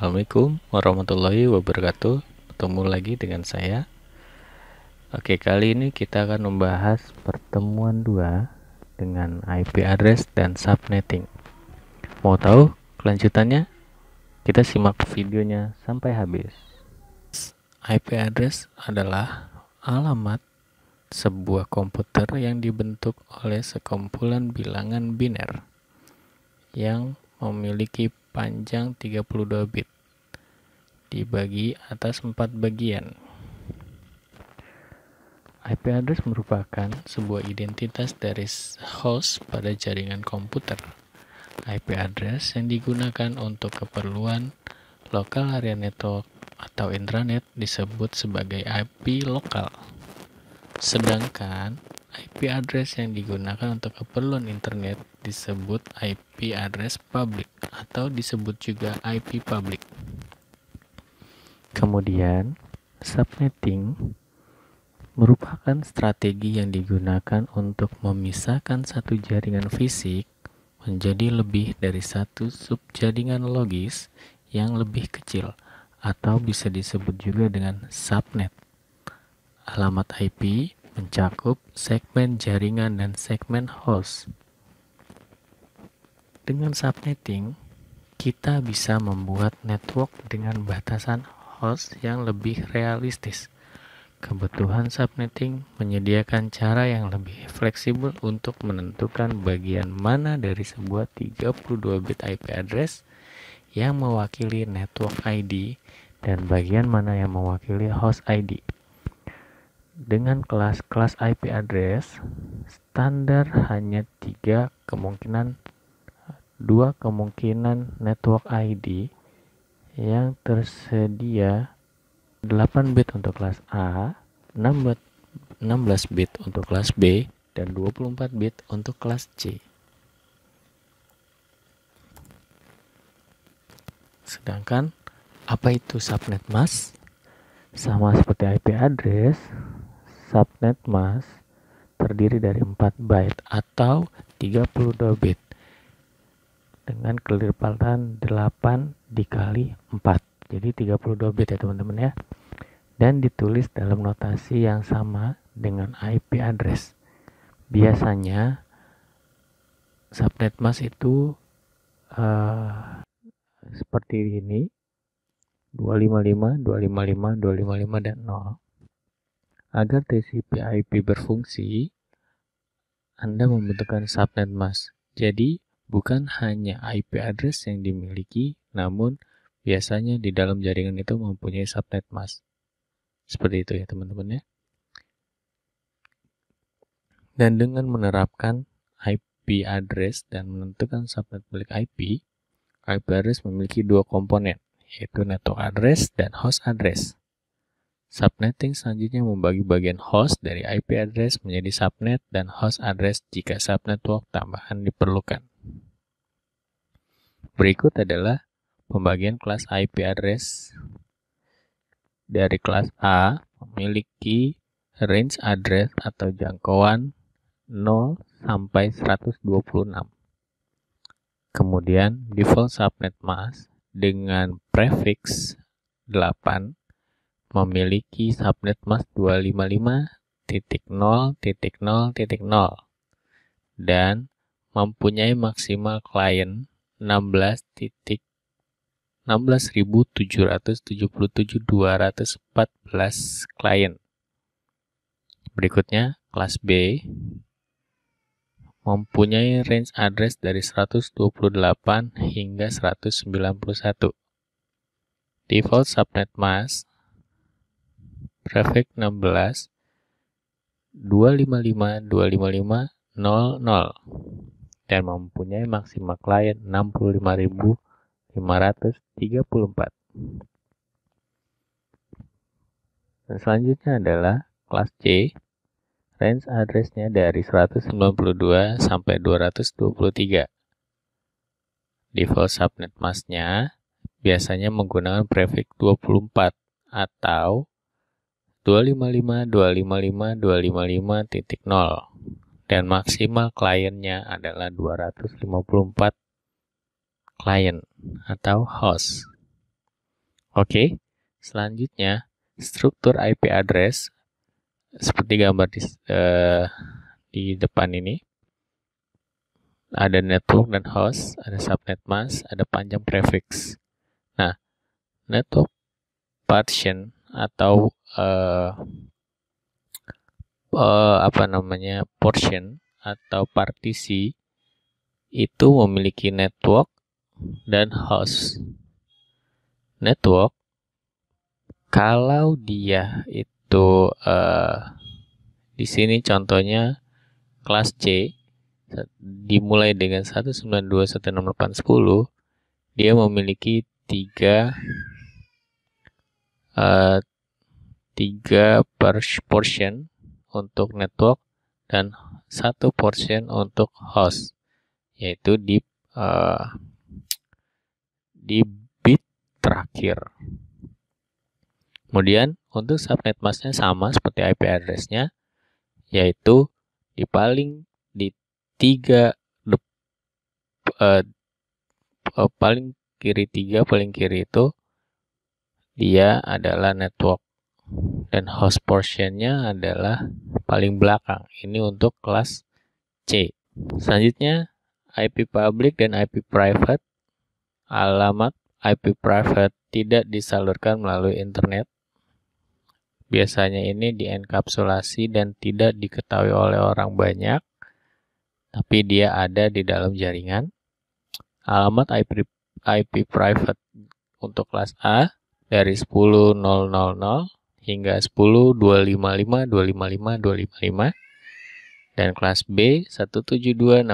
Assalamualaikum warahmatullahi wabarakatuh. Bertemu lagi dengan saya. Oke, kali ini kita akan membahas pertemuan 2 dengan IP address dan subnetting. Mau tahu kelanjutannya? Kita simak videonya sampai habis. IP address adalah alamat sebuah komputer yang dibentuk oleh sekumpulan bilangan biner yang memiliki panjang 32 bit dibagi atas 4 bagian. IP address merupakan sebuah identitas dari host pada jaringan komputer. IP address yang digunakan untuk keperluan local area network atau intranet disebut sebagai IP lokal. Sedangkan IP address yang digunakan untuk keperluan internet disebut IP address public atau disebut juga IP public. Kemudian, subnetting merupakan strategi yang digunakan untuk memisahkan satu jaringan fisik menjadi lebih dari satu subjaringan logis yang lebih kecil atau bisa disebut juga dengan subnet. Alamat IP mencakup segmen jaringan dan segmen host. Dengan subnetting, kita bisa membuat network dengan batasan host yang lebih realistis. Kebutuhan subnetting menyediakan cara yang lebih fleksibel untuk menentukan bagian mana dari sebuah 32 bit IP address yang mewakili network ID dan bagian mana yang mewakili host ID. Dengan kelas-kelas IP address, standar hanya 2 kemungkinan network ID yang tersedia, 8 bit untuk kelas A, 16 bit untuk kelas B, dan 24 bit untuk kelas C. Sedangkan apa itu subnet mask? Sama seperti IP address, subnet mask terdiri dari 4 byte atau 32 bit dengan kelerpatan 8 dikali 4. Jadi 32 bit ya teman-teman ya. Dan ditulis dalam notasi yang sama dengan IP address. Biasanya subnet mask itu seperti ini, 255, 255, 255 dan 0. Agar TCP/IP berfungsi, Anda membutuhkan subnet mask. Jadi bukan hanya IP address yang dimiliki, namun biasanya di dalam jaringan itu mempunyai subnet mask. Seperti itu ya teman-teman ya. Dan dengan menerapkan IP address dan menentukan subnet milik IP address memiliki 2 komponen, yaitu network address dan host address. Subnetting selanjutnya membagi bagian host dari IP address menjadi subnet dan host address jika subnetwork tambahan diperlukan. Berikut adalah pembagian kelas IP address. Dari kelas A memiliki range address atau jangkauan 0 sampai 126. Kemudian default subnet mask dengan prefix 8 memiliki subnet mask 255.0.0.0 dan mempunyai maksimal klien 16.777.214 klien. Berikutnya kelas B mempunyai range address dari 128 hingga 191. Default subnet mask prefix 16 255.255.0.0 dan mempunyai maksimal klien 65.534. Dan selanjutnya adalah kelas C. Range address-nya dari 192 sampai 223. Default subnet mask-nya biasanya menggunakan prefix 24 atau 255.255.255.0 dan maksimal kliennya adalah 254 klien atau host. Oke, selanjutnya struktur IP address seperti gambar di depan ini. Ada network dan host, ada subnet mask, ada panjang prefix. Nah, network partition atau portion atau partisi itu memiliki network dan host. Network kalau dia itu di sini contohnya kelas C dimulai dengan 192.168.10, dia memiliki tiga portion untuk network dan satu portion untuk host, yaitu di bit terakhir. Kemudian untuk subnet masknya sama seperti IP address-nya, yaitu di paling kiri itu dia adalah network dan host portionnya adalah paling belakang. Ini untuk kelas C. Selanjutnya IP public dan IP private. Alamat IP private tidak disalurkan melalui internet. Biasanya ini dienkapsulasi dan tidak diketahui oleh orang banyak, tapi dia ada di dalam jaringan. Alamat IP private untuk kelas A dari 10.000 hingga 10.255.255.255, dan kelas B 172.16.00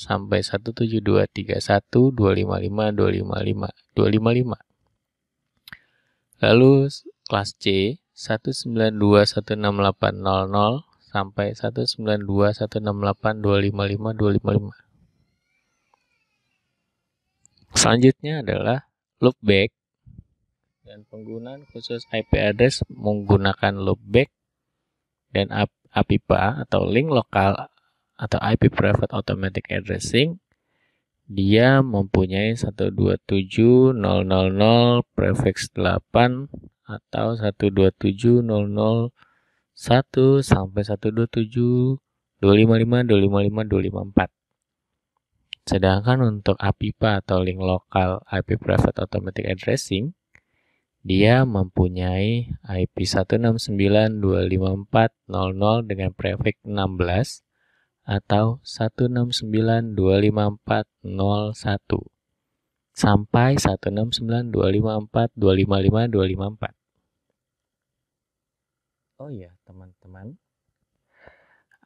sampai 172.31.255.255. Lalu kelas C 192.168.00 sampai 192.168.255.255. Selanjutnya adalah loopback, dan penggunaan khusus IP address menggunakan loopback dan APIPA atau link lokal atau IP private automatic addressing. Dia mempunyai 127.000 prefix 8 atau 127.001 sampai 127.255.255.254. Sedangkan untuk APIPA atau link lokal IP private automatic addressing, dia mempunyai IP 169.254.00 dengan prefix 16 atau 169.254.01 sampai 169.254.255.254. Oh ya, teman-teman.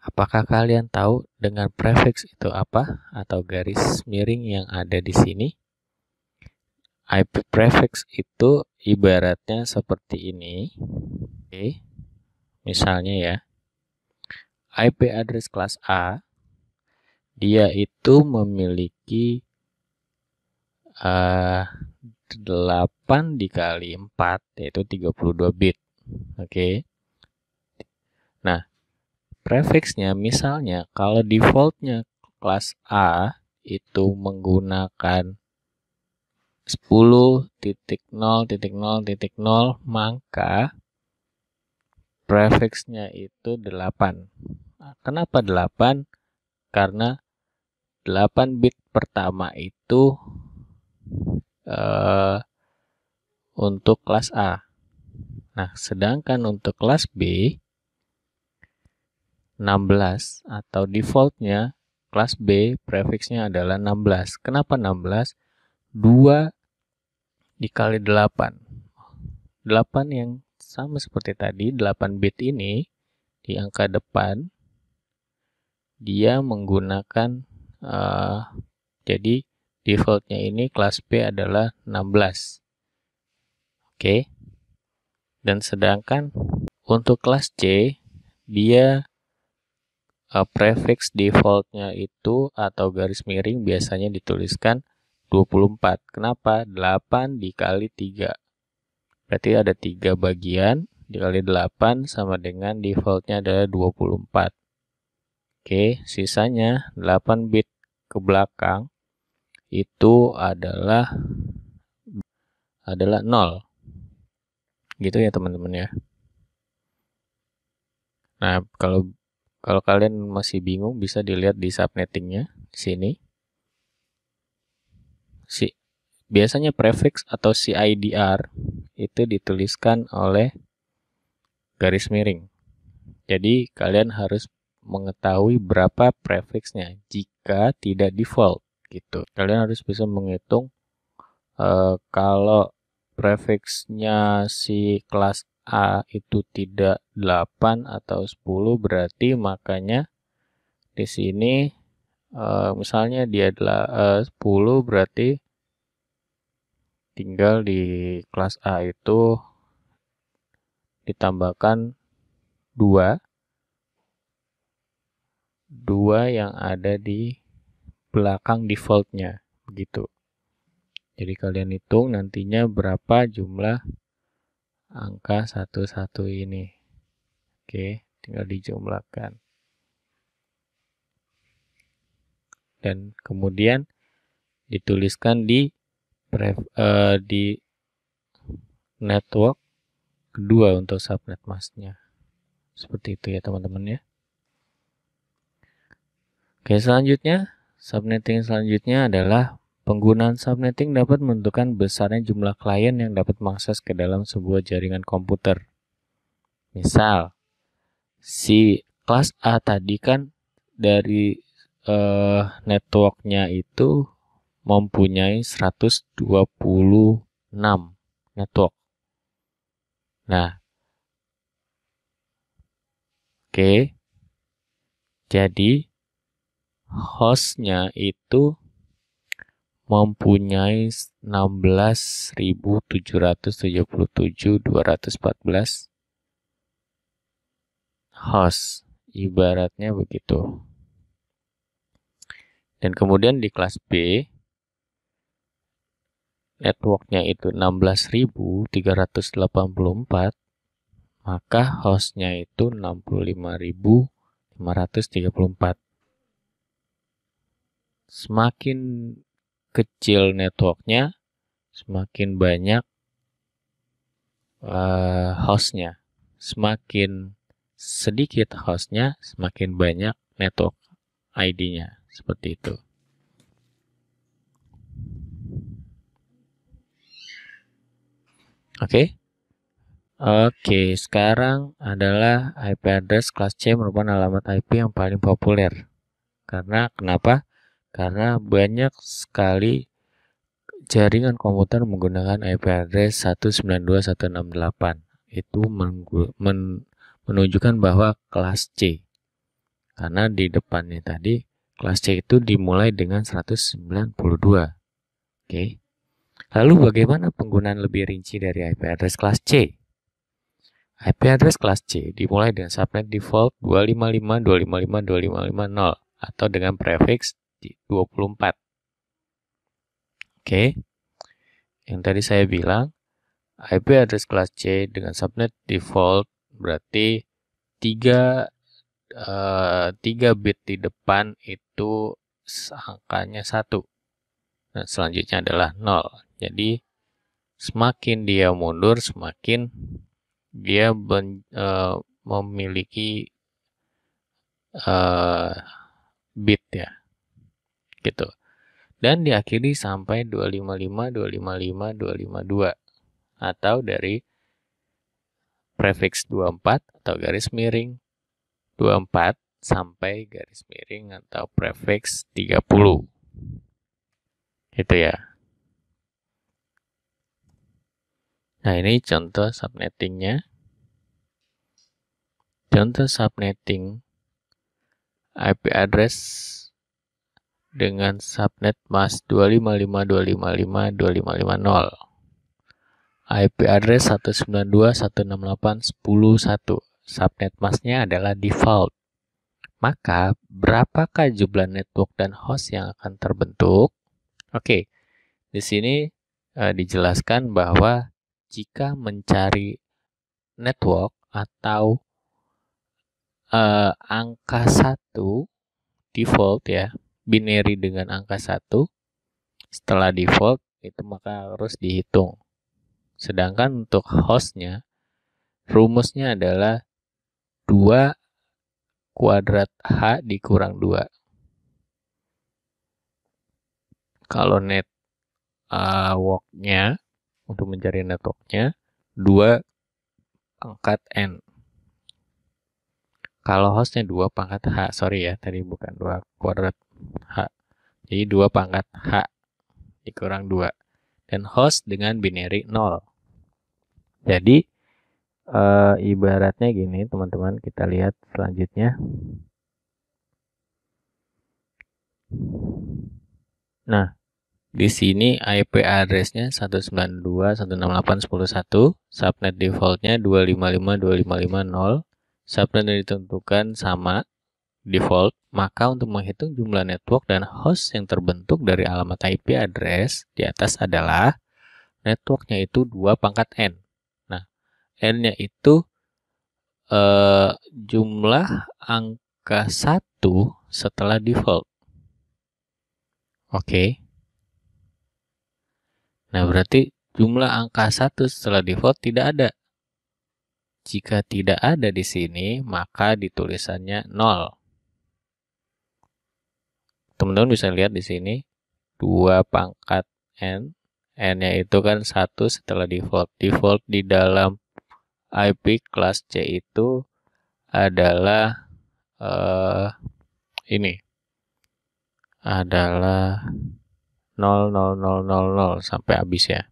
Apakah kalian tahu dengan prefix itu apa atau garis miring yang ada di sini? IP prefix itu ibaratnya seperti ini. Oke. Misalnya ya, IP address kelas A, dia itu memiliki 8 dikali 4, yaitu 32 bit. Oke. Nah, prefixnya misalnya kalau defaultnya kelas A itu menggunakan 10.0.0.0, maka prefixnya itu 8. Nah, kenapa 8? Karena 8 bit pertama itu untuk kelas A. Nah, sedangkan untuk kelas B 16 atau defaultnya kelas B prefixnya adalah 16. Kenapa 16? 2 dikali 8. 8 yang sama seperti tadi, 8 bit ini di angka depan dia menggunakan jadi defaultnya ini kelas B adalah 16. Oke. Dan sedangkan untuk kelas C dia prefix defaultnya itu atau garis miring biasanya dituliskan 24. Kenapa? 8 dikali 3. Berarti ada 3 bagian dikali 8 sama dengan defaultnya adalah 24. Oke, sisanya 8 bit ke belakang itu adalah adalah 0. Gitu ya teman-teman ya. Nah, kalau kalian masih bingung, bisa dilihat di subnettingnya di sini. Biasanya prefix atau CIDR itu dituliskan oleh garis miring. Jadi kalian harus mengetahui berapa prefixnya jika tidak default gitu. Kalian harus bisa menghitung kalau prefixnya si kelas A itu tidak 8 atau 10, berarti makanya di sini misalnya dia adalah 10, berarti tinggal di kelas A itu ditambahkan 2 yang ada di belakang defaultnya begitu. Jadi kalian hitung nantinya berapa jumlah angka 11 ini. Oke, tinggal dijumlahkan. Dan kemudian dituliskan di network kedua untuk subnet masknya. Seperti itu ya teman-teman ya. Oke, selanjutnya subnetting selanjutnya adalah penggunaan subnetting dapat menentukan besarnya jumlah klien yang dapat mengakses ke dalam sebuah jaringan komputer. Misal, si kelas A tadi kan dari networknya itu mempunyai 126 network. Nah, oke. Jadi hostnya itu mempunyai 16.777.214 host, ibaratnya begitu. Dan kemudian di kelas B, networknya itu 16.384, maka hostnya itu 65.534. Semakin kecil networknya, semakin banyak hostnya. Semakin sedikit hostnya, semakin banyak network ID-nya. Seperti itu. Oke, sekarang adalah IP address kelas C merupakan alamat IP yang paling populer. Kenapa? Karena banyak sekali jaringan komputer menggunakan IP address 192.168. Itu menunjukkan bahwa kelas C. Karena di depannya tadi kelas C itu dimulai dengan 192. Oke. Lalu bagaimana penggunaan lebih rinci dari IP address kelas C? IP address kelas C dimulai dengan subnet default 255.255.255.0 atau dengan prefix 24. Oke. Yang tadi saya bilang IP address kelas C dengan subnet default berarti 3 bit di depan itu angkanya 1. Dan selanjutnya adalah 0. Jadi semakin dia mundur, semakin dia memiliki bit ya. Gitu. Dan diakhiri sampai 255, 255, 252. Atau dari prefix 24 atau garis miring 24 sampai garis miring atau prefix 30. Itu ya. Nah, ini contoh subnettingnya. Contoh subnetting IP address dengan subnet mask 255.255.255.0. IP address 192.168.10.1. Subnet masknya adalah default. Maka, berapakah jumlah network dan host yang akan terbentuk? Oke, di sini dijelaskan bahwa jika mencari network atau angka 1 default ya, binary dengan angka 1 setelah default itu maka harus dihitung. Sedangkan untuk hostnya, rumusnya adalah 2 kuadrat H dikurang 2. Kalau networknya, untuk mencari networknya, 2 pangkat N. Kalau hostnya 2 pangkat H, sorry ya, tadi bukan 2 kuadrat H. Jadi 2 pangkat H dikurang 2. Dan host dengan binary 0. Jadi, ibaratnya gini teman-teman, kita lihat selanjutnya. Nah, di sini IP address-nya 192.168.10.1, subnet default-nya 255.255.0, subnet yang ditentukan sama default, maka untuk menghitung jumlah network dan host yang terbentuk dari alamat IP address di atas adalah networknya itu 2 pangkat N. Nah, N-nya itu jumlah angka 1 setelah default. Oke. Nah, berarti jumlah angka 1 setelah default tidak ada. Jika tidak ada di sini, maka ditulisannya 0. Teman-teman bisa lihat di sini 2 pangkat N. N-nya itu kan 1 setelah default. Default di dalam IP kelas C itu adalah ini adalah 00000 sampai habis ya.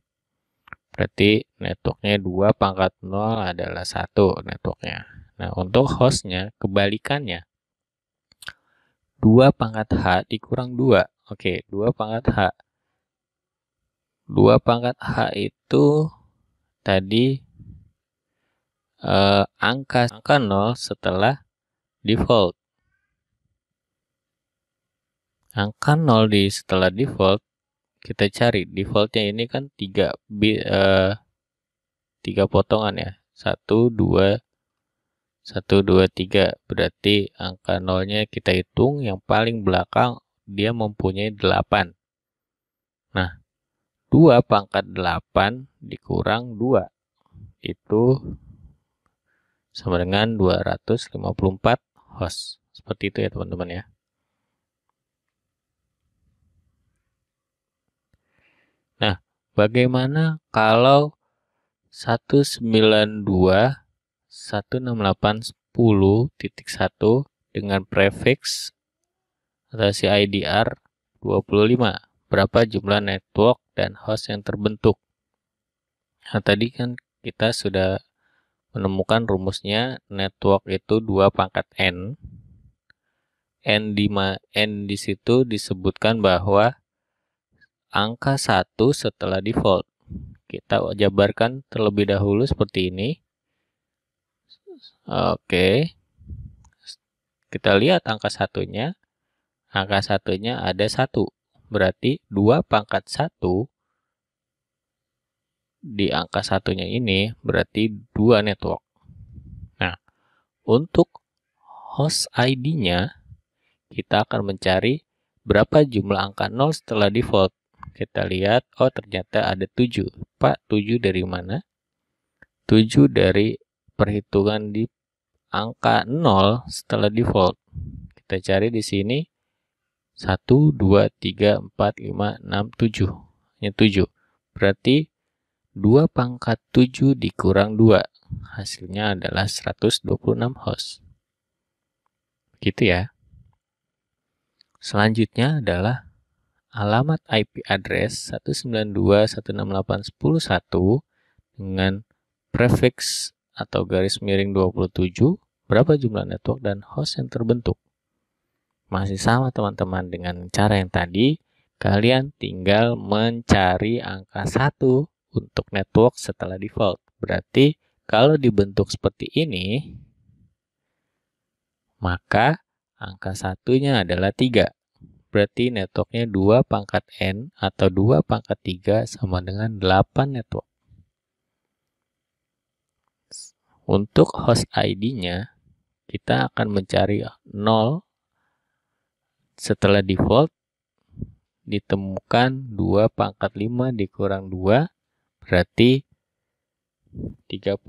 Berarti networknya 2 pangkat 0 adalah 1 networknya. Nah, untuk hostnya kebalikannya. 2 pangkat H dikurang 2. Oke, 2 pangkat H. 2 pangkat H itu tadi angka 0 setelah default. Angka 0 setelah default, kita cari. Defaultnya ini kan 3 potongan ya. 1, 2, 3. Berarti angka 0-nya kita hitung, yang paling belakang dia mempunyai 8. Nah, 2 pangkat 8 dikurang 2. Itu sama dengan 254 host. Seperti itu ya teman-teman ya. Nah, bagaimana kalau 192.168.10.1 dengan prefix atau CIDR 25? Berapa jumlah network dan host yang terbentuk? Nah, tadi kan kita sudah menemukan rumusnya, network itu 2 pangkat N. N di situ disebutkan bahwa angka 1 setelah default. Kita jabarkan terlebih dahulu seperti ini. Oke. Kita lihat angka satunya. Angka satunya ada 1. Berarti 2 pangkat 1 di angka satunya ini berarti 2 network. Nah, untuk host ID-nya kita akan mencari berapa jumlah angka 0 setelah default. Kita lihat, oh ternyata ada 7. Pak, 7 dari mana? 7 dari perhitungan di angka 0 setelah default. Kita cari di sini 1, 2, 3, 4, 5, 6, 7. Hanya 7. Berarti 2 pangkat 7 dikurang 2. Hasilnya adalah 126 host. Gitu ya. Selanjutnya adalah alamat IP address 192.168.10.1 dengan prefix atau garis miring 27. Berapa jumlah network dan host yang terbentuk? Masih sama teman-teman dengan cara yang tadi. Kalian tinggal mencari angka 1 untuk network setelah default. Berarti kalau dibentuk seperti ini, maka angka satunya adalah 3. Berarti networknya 2 pangkat N atau 2 pangkat 3 sama dengan 8 network. Untuk host ID-nya, kita akan mencari 0 setelah default, ditemukan 2 pangkat 5 dikurang 2, berarti 30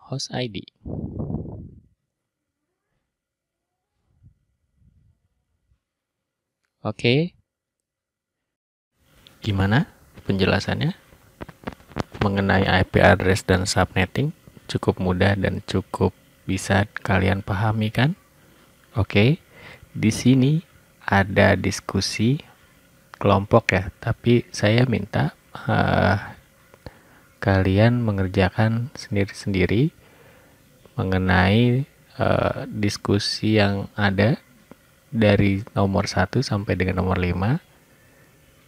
host ID. Oke. Gimana penjelasannya? Mengenai IP address dan subnetting cukup mudah dan cukup bisa kalian pahami kan? Oke. Di sini ada diskusi kelompok ya, tapi saya minta kalian mengerjakan sendiri-sendiri mengenai diskusi yang ada dari nomor 1 sampai dengan nomor 5.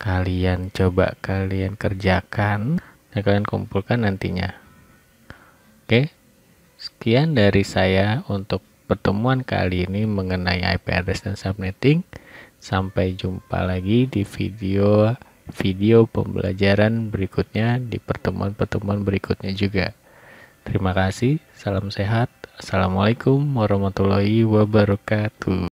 Kalian kerjakan dan kalian kumpulkan nantinya. Oke, sekian dari saya untuk pertemuan kali ini mengenai IP address dan subnetting. Sampai jumpa lagi di video pembelajaran berikutnya, di pertemuan-pertemuan berikutnya juga. Terima kasih, salam sehat. Assalamualaikum warahmatullahi wabarakatuh.